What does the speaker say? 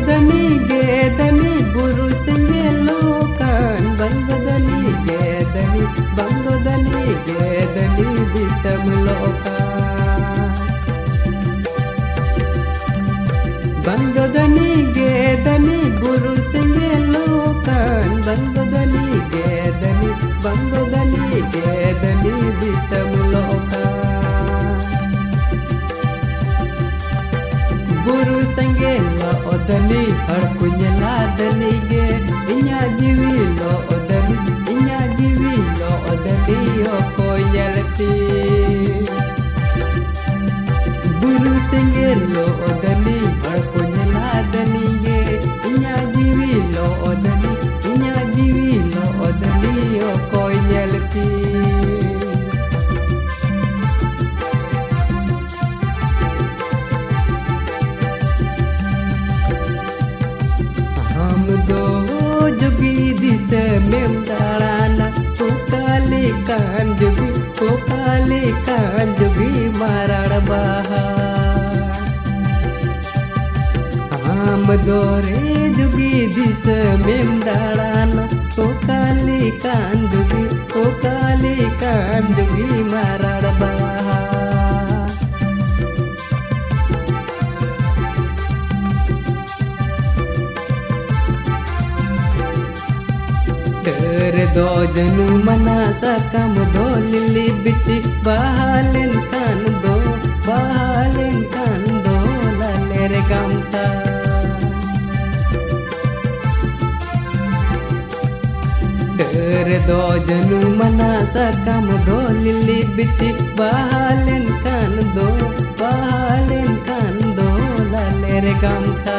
Bandodani gedani buru sengelokan Bandodani gedani bisa melokan Bandodani gedani buru sengelokan Bandodani gedani bisa melokan Buru senggelo odani harkunya ladani ge inya jiwi lo odani oko yalti Buru senggelo odani harkunya ladani ge inya jiwi lo odani oko yalti दो जोगी दिसे ma'am दाड़ाना Kocaeli कान जोगी माराड़ बहा हम दो रे जोगी दिसे ma'am दाड़ाना Kocaeli कान जोगी माराड़ बहा दो जनु मना सकम दो लिली बिटी बहालेन कान दो लालेर गामता दो जनु मना सकम दो लिली बिटी बहालेन कान दो लालेर गामता